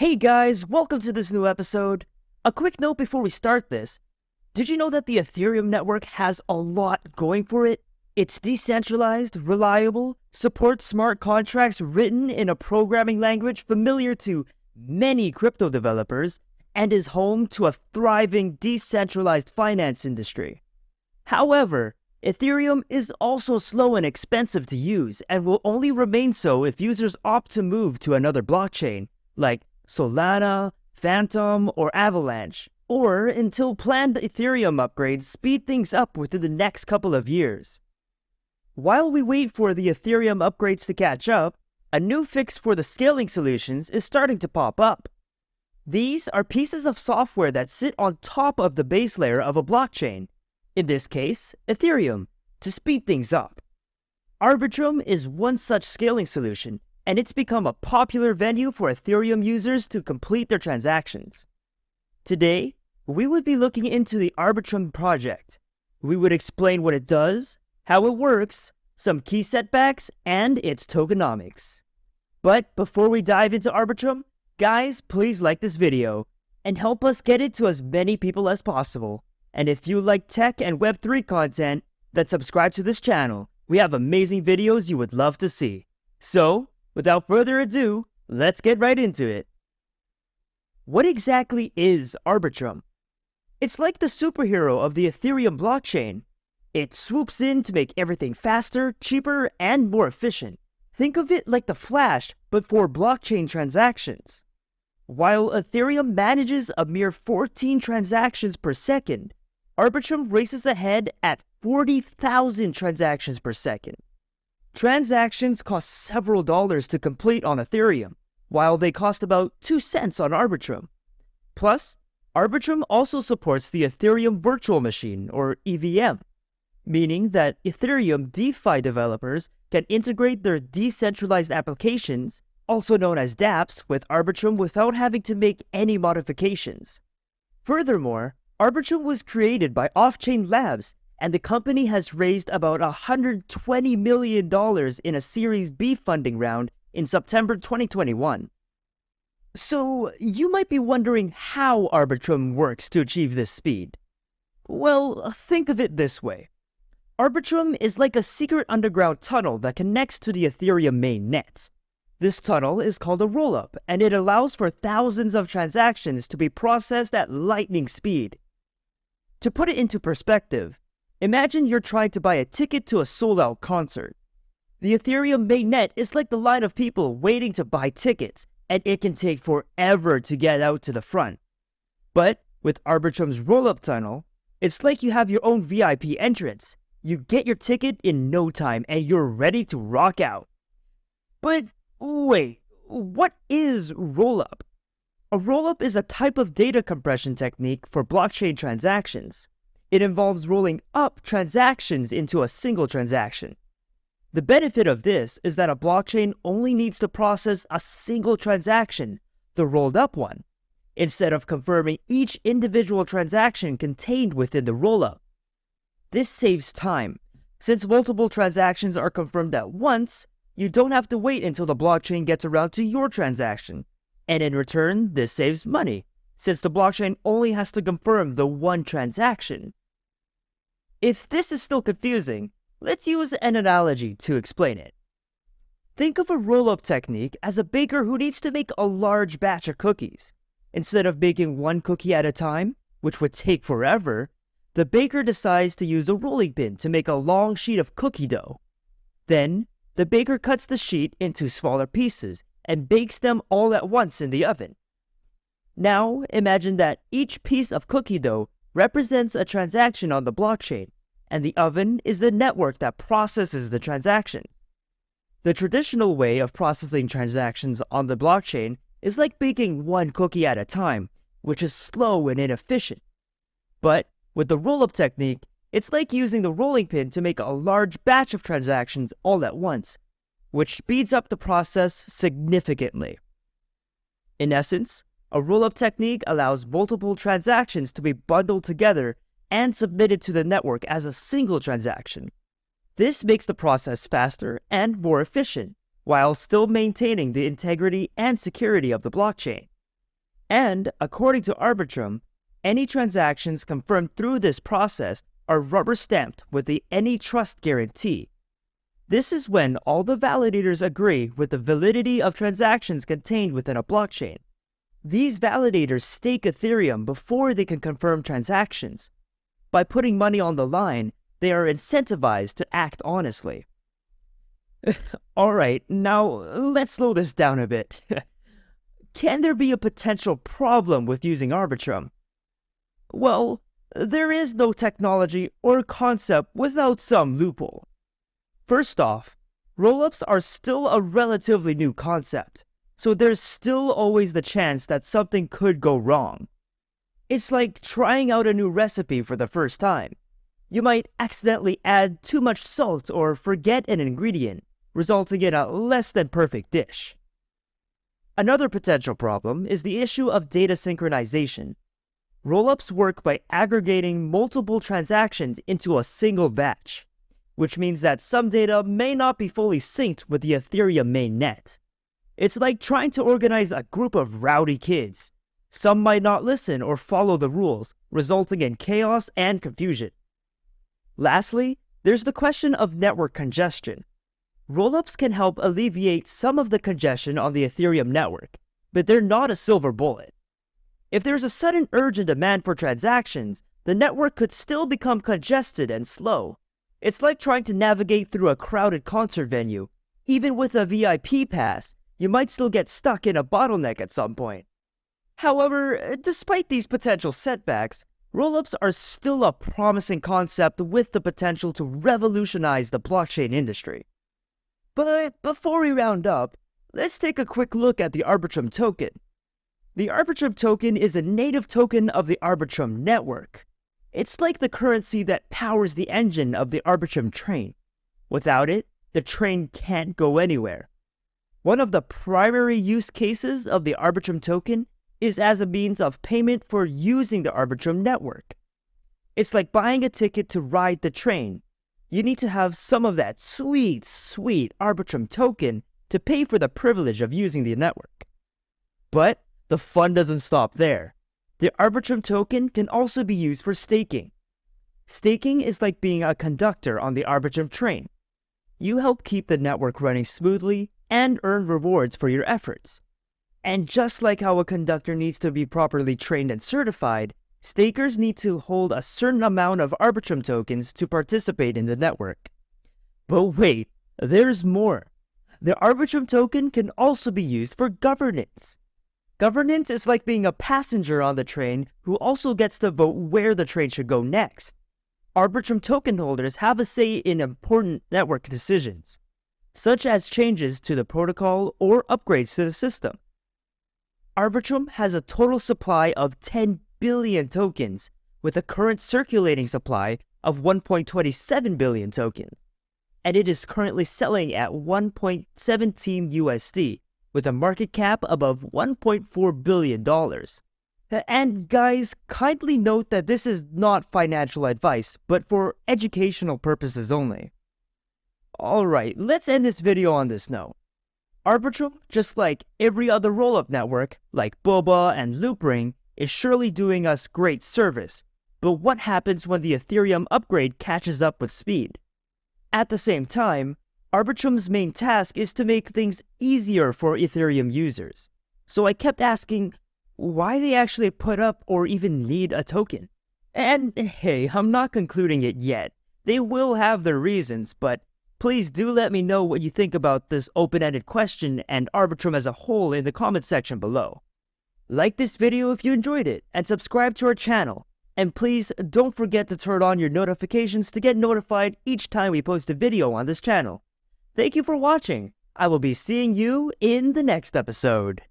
Hey guys, welcome to this new episode. A quick note before we start this. Did you know that the Ethereum network has a lot going for it? It's decentralized, reliable, supports smart contracts written in a programming language familiar to many crypto developers, and is home to a thriving decentralized finance industry. However, Ethereum is also slow and expensive to use and will only remain so if users opt to move to another blockchain, like Solana, Phantom, or Avalanche, or until planned Ethereum upgrades speed things up within the next couple of years. While we wait for the Ethereum upgrades to catch up, a new fix for the scaling solutions is starting to pop up. These are pieces of software that sit on top of the base layer of a blockchain, in this case, Ethereum, to speed things up. Arbitrum is one such scaling solution, and it's become a popular venue for Ethereum users to complete their transactions. Today, we would be looking into the Arbitrum project. We would explain what it does, how it works, some key setbacks, and its tokenomics. But before we dive into Arbitrum, guys, please like this video and help us get it to as many people as possible. And if you like tech and Web3 content, then subscribe to this channel. We have amazing videos you would love to see. So, without further ado, let's get right into it. What exactly is Arbitrum? It's like the superhero of the Ethereum blockchain. It swoops in to make everything faster, cheaper, and more efficient. Think of it like the Flash, but for blockchain transactions. While Ethereum manages a mere 14 transactions per second, Arbitrum races ahead at 40,000 transactions per second. Transactions cost several dollars to complete on Ethereum, while they cost about 2 cents on Arbitrum. Plus, Arbitrum also supports the Ethereum Virtual Machine, or EVM, meaning that Ethereum DeFi developers can integrate their decentralized applications, also known as dApps, with Arbitrum without having to make any modifications. Furthermore, Arbitrum was created by Off-Chain Labs, and the company has raised about $120 million in a Series B funding round in September 2021. So, you might be wondering how Arbitrum works to achieve this speed. Well, think of it this way. Arbitrum is like a secret underground tunnel that connects to the Ethereum mainnet. This tunnel is called a Rollup, and it allows for thousands of transactions to be processed at lightning speed. To put it into perspective, imagine you're trying to buy a ticket to a sold-out concert. The Ethereum mainnet is like the line of people waiting to buy tickets, and it can take forever to get out to the front. But with Arbitrum's Rollup tunnel, it's like you have your own VIP entrance. You get your ticket in no time, and you're ready to rock out. But wait, what is Rollup? A rollup is a type of data compression technique for blockchain transactions. It involves rolling up transactions into a single transaction. The benefit of this is that a blockchain only needs to process a single transaction, the rolled up one, instead of confirming each individual transaction contained within the rollup. This saves time. Since multiple transactions are confirmed at once, you don't have to wait until the blockchain gets around to your transaction. And in return, this saves money, since the blockchain only has to confirm the one transaction. If this is still confusing, let's use an analogy to explain it. Think of a roll-up technique as a baker who needs to make a large batch of cookies. Instead of baking one cookie at a time, which would take forever, the baker decides to use a rolling pin to make a long sheet of cookie dough. Then, the baker cuts the sheet into smaller pieces and bakes them all at once in the oven. Now, imagine that each piece of cookie dough represents a transaction on the blockchain, and the oven is the network that processes the transaction. The traditional way of processing transactions on the blockchain is like baking one cookie at a time, which is slow and inefficient. But with the roll-up technique, it's like using the rolling pin to make a large batch of transactions all at once, which speeds up the process significantly. In essence, a roll-up technique allows multiple transactions to be bundled together and submitted to the network as a single transaction. This makes the process faster and more efficient, while still maintaining the integrity and security of the blockchain. And, according to Arbitrum, any transactions confirmed through this process are rubber-stamped with the any trust guarantee. This is when all the validators agree with the validity of transactions contained within a blockchain. These validators stake Ethereum before they can confirm transactions. By putting money on the line, they are incentivized to act honestly. Alright, now let's slow this down a bit. Can there be a potential problem with using Arbitrum? Well, there is no technology or concept without some loophole. First off, rollups are still a relatively new concept, so there's still always the chance that something could go wrong. It's like trying out a new recipe for the first time. You might accidentally add too much salt or forget an ingredient, resulting in a less than perfect dish. Another potential problem is the issue of data synchronization. Rollups work by aggregating multiple transactions into a single batch, which means that some data may not be fully synced with the Ethereum mainnet. It's like trying to organize a group of rowdy kids. Some might not listen or follow the rules, resulting in chaos and confusion. Lastly, there's the question of network congestion. Rollups can help alleviate some of the congestion on the Ethereum network, but they're not a silver bullet. If there's a sudden urge and demand for transactions, the network could still become congested and slow. It's like trying to navigate through a crowded concert venue. Even with a VIP pass, you might still get stuck in a bottleneck at some point. However, despite these potential setbacks, rollups are still a promising concept with the potential to revolutionize the blockchain industry. But before we round up, let's take a quick look at the Arbitrum token. The Arbitrum token is a native token of the Arbitrum network. It's like the currency that powers the engine of the Arbitrum train. Without it, the train can't go anywhere. One of the primary use cases of the Arbitrum token is as a means of payment for using the Arbitrum network. It's like buying a ticket to ride the train. You need to have some of that sweet Arbitrum token to pay for the privilege of using the network. But the fun doesn't stop there. The Arbitrum token can also be used for staking. Staking is like being a conductor on the Arbitrum train. You help keep the network running smoothly and earn rewards for your efforts. And just like how a conductor needs to be properly trained and certified, stakers need to hold a certain amount of Arbitrum tokens to participate in the network. But wait, there's more. The Arbitrum token can also be used for governance. Governance is like being a passenger on the train who also gets to vote where the train should go next. Arbitrum token holders have a say in important network decisions, such as changes to the protocol or upgrades to the system. Arbitrum has a total supply of 10 billion tokens, with a current circulating supply of 1.27 billion tokens, and it is currently selling at 1.17 USD, with a market cap above $1.4 billion. And guys, kindly note that this is not financial advice, but for educational purposes only. Alright, let's end this video on this note. Arbitrum, just like every other rollup network, like Boba and Loopring, is surely doing us great service, but what happens when the Ethereum upgrade catches up with speed? At the same time, Arbitrum's main task is to make things easier for Ethereum users. So I kept asking why they actually put up or even need a token. And hey, I'm not concluding it yet. They will have their reasons, but please do let me know what you think about this open-ended question and Arbitrum as a whole in the comment section below. Like this video if you enjoyed it, and subscribe to our channel. And please don't forget to turn on your notifications to get notified each time we post a video on this channel. Thank you for watching. I will be seeing you in the next episode.